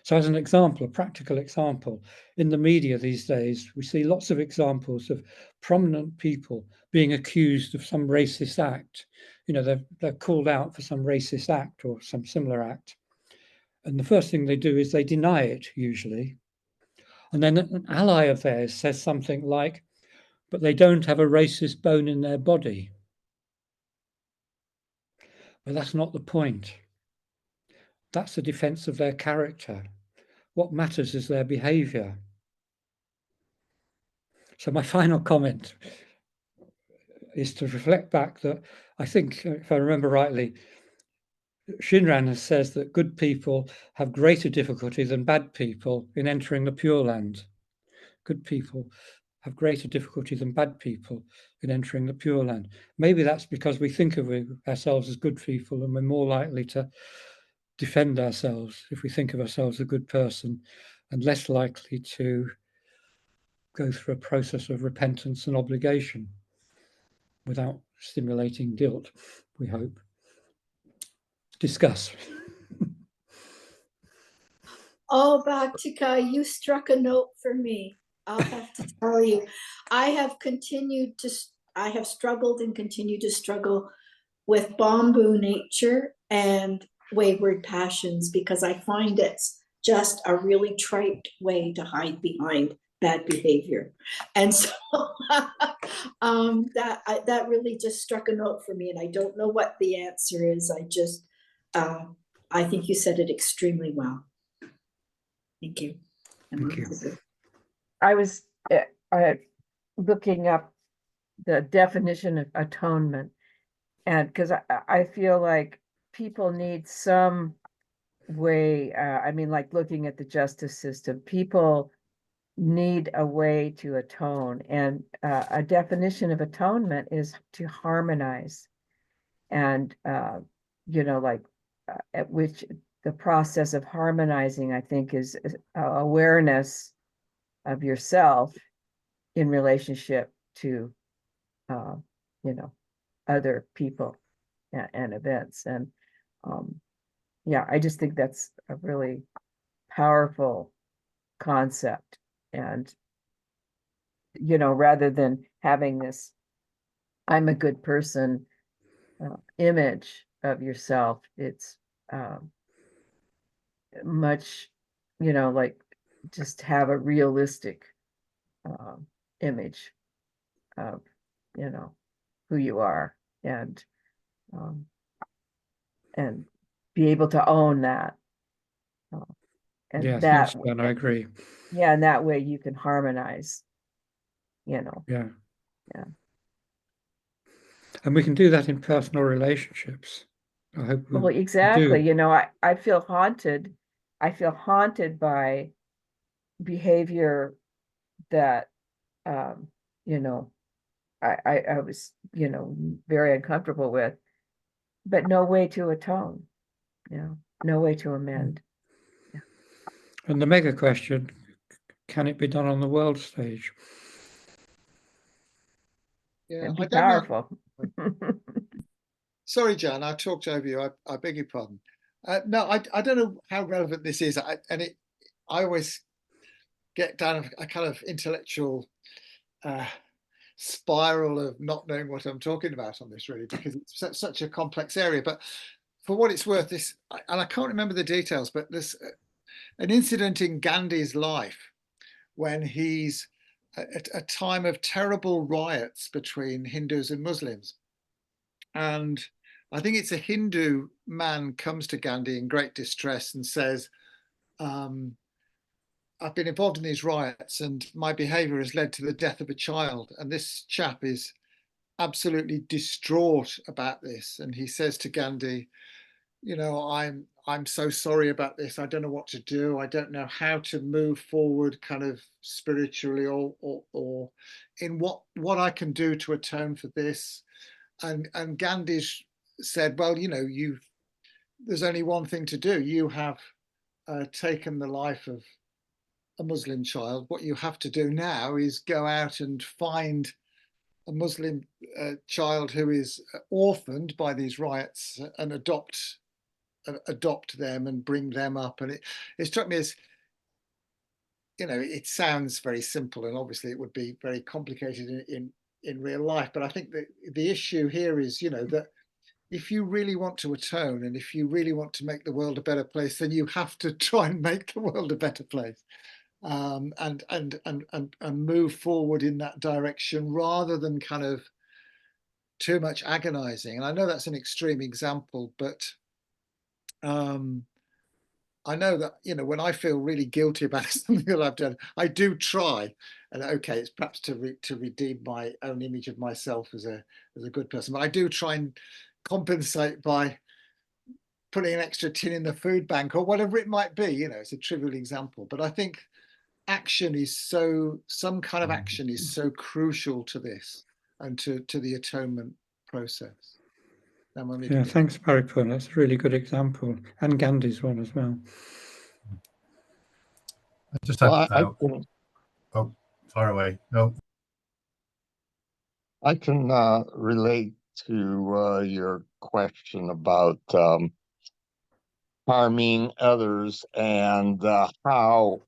So as an example, a practical example, in the media these days, we see lots of examples of prominent people being accused of some racist act. They're called out for some racist act or some similar act. And the first thing they do is they deny it, usually. And then an ally of theirs says something like, but they don't have a racist bone in their body. But that's not the point. That's the defense of their character. What matters is their behavior. So my final comment is to reflect back that I think, if I remember rightly, Shinran says that good people have greater difficulty than bad people in entering the Pure Land. Good people have greater difficulty than bad people in entering the Pure Land. Maybe that's because we think of ourselves as good people and we're more likely to defend ourselves if we think of ourselves as a good person, and less likely to go through a process of repentance and obligation without stimulating guilt, we hope. Discuss. Oh, Bhaktika, you struck a note for me. I'll have to tell you. I have struggled and continue to struggle with bamboo nature and wayward passions, because I find it's just a really trite way to hide behind bad behavior. And so that really just struck a note for me, and I don't know what the answer is. I think you said it extremely well. Thank you. Thank you. I was looking up the definition of atonement, And because I feel like people need some way, I mean, like looking at the justice system, people need a way to atone. And a definition of atonement is to harmonize. And, like at which the process of harmonizing, I think, is awareness of yourself in relationship to, other people and events. And yeah, I just think that's a really powerful concept. And, rather than having this, I'm a good person image of yourself, it's much, like just have a realistic image of, who you are, and be able to own that. And Yeah, that, thanks, Ben. I agree. yeah, and that way you can harmonize, Yeah. Yeah. And we can do that in personal relationships. I hope we Well, exactly. do. I feel haunted. I feel haunted by behavior that, I was, very uncomfortable with, but no way to atone, no way to amend. And the mega question, can it be done on the world stage? Yeah, And be I don't know. powerful. Sorry, John, I talked over you. I beg your pardon. No, I don't know how relevant this is. I always get down a kind of intellectual spiral of not knowing what I'm talking about on this, really, because it's such a complex area. But for what it's worth, and I can't remember the details, but there's an incident in Gandhi's life when he's at a time of terrible riots between Hindus and Muslims. And I think it's a Hindu man comes to Gandhi in great distress and says, I've been involved in these riots and my behavior has led to the death of a child. And this chap is absolutely distraught about this. And he says to Gandhi, I'm so sorry about this. I don't know what to do. I don't know how to move forward kind of spiritually or in what I can do to atone for this. And Gandhi said, well, there's only one thing to do. You have taken the life of a Muslim child. What you have to do now is go out and find a Muslim child who is orphaned by these riots and adopt them and bring them up. And it struck me as, it sounds very simple, and obviously it would be very complicated in real life. But I think that the issue here is, that if you really want to atone and if you really want to make the world a better place, then you have to try and make the world a better place, and move forward in that direction rather than kind of too much agonizing. And I know that's an extreme example, but I know that, when I feel really guilty about something that I've done, I do try. And okay, it's perhaps to redeem my own image of myself as a good person, but I do try and compensate by putting an extra tin in the food bank or whatever it might be. It's a trivial example, but I think some kind of action is so crucial to this and to the atonement process. Yeah, thanks, Paripurna. That's a really good example, and Gandhi's one as well. I just have, far away. No. I can relate to your question about harming others and how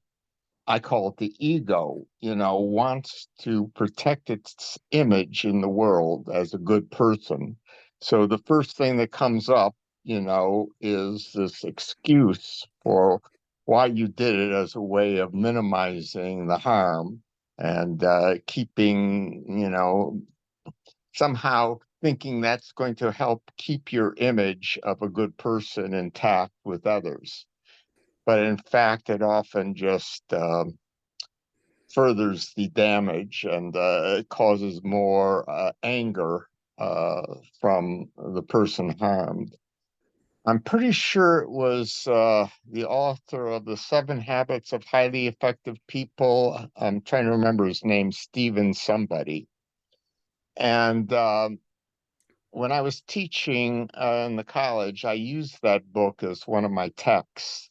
I call it the ego, wants to protect its image in the world as a good person. So the first thing that comes up, is this excuse for why you did it as a way of minimizing the harm and keeping, somehow thinking that's going to help keep your image of a good person intact with others. But in fact, it often just furthers the damage and it causes more anger from the person harmed. I'm pretty sure it was the author of The 7 Habits of Highly Effective People. I'm trying to remember his name, Stephen somebody. And when I was teaching in the college, I used that book as one of my texts.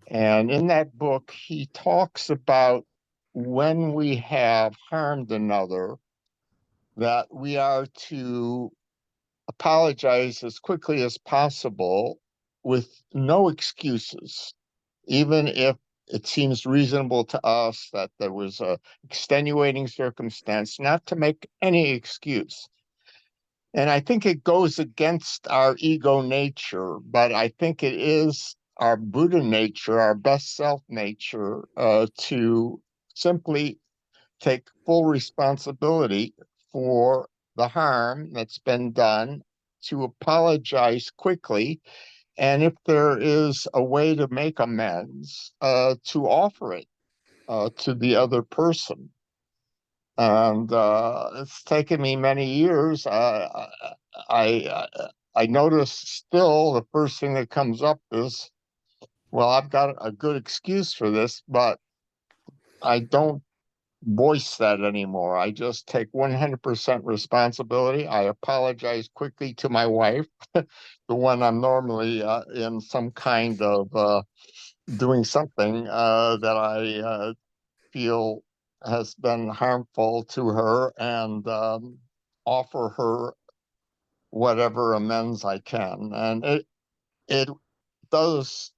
And in that book, he talks about when we have harmed another, that we are to apologize as quickly as possible with no excuses, even if it seems reasonable to us that there was a extenuating circumstance, not to make any excuse. And I think it goes against our ego nature, but I think it is our Buddha nature, our best self nature, to simply take full responsibility for the harm that's been done, to apologize quickly, and if there is a way to make amends, to offer it to the other person. And it's taken me many years. I notice still the first thing that comes up is, well, I've got a good excuse for this, but I don't voice that anymore. I just take 100% responsibility. I apologize quickly to my wife, the one I'm normally in some kind of doing something that I feel has been harmful to her, and offer her whatever amends I can. And it does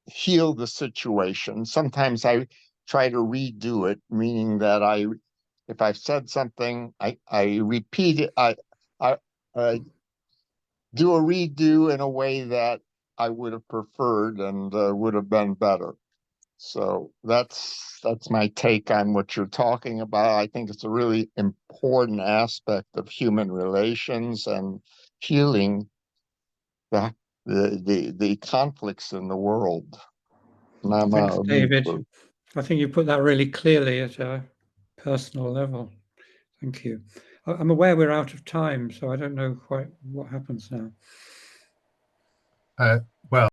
heal the situation. Sometimes I try to redo it, meaning that if I've said something, I repeat it. I do a redo in a way that I would have preferred and would have been better. So that's my take on what you're talking about. I think it's a really important aspect of human relations and healing the conflicts in the world. Thanks, David. I think you put that really clearly at a personal level. Thank you. I'm aware we're out of time, so I don't know quite what happens now. Well,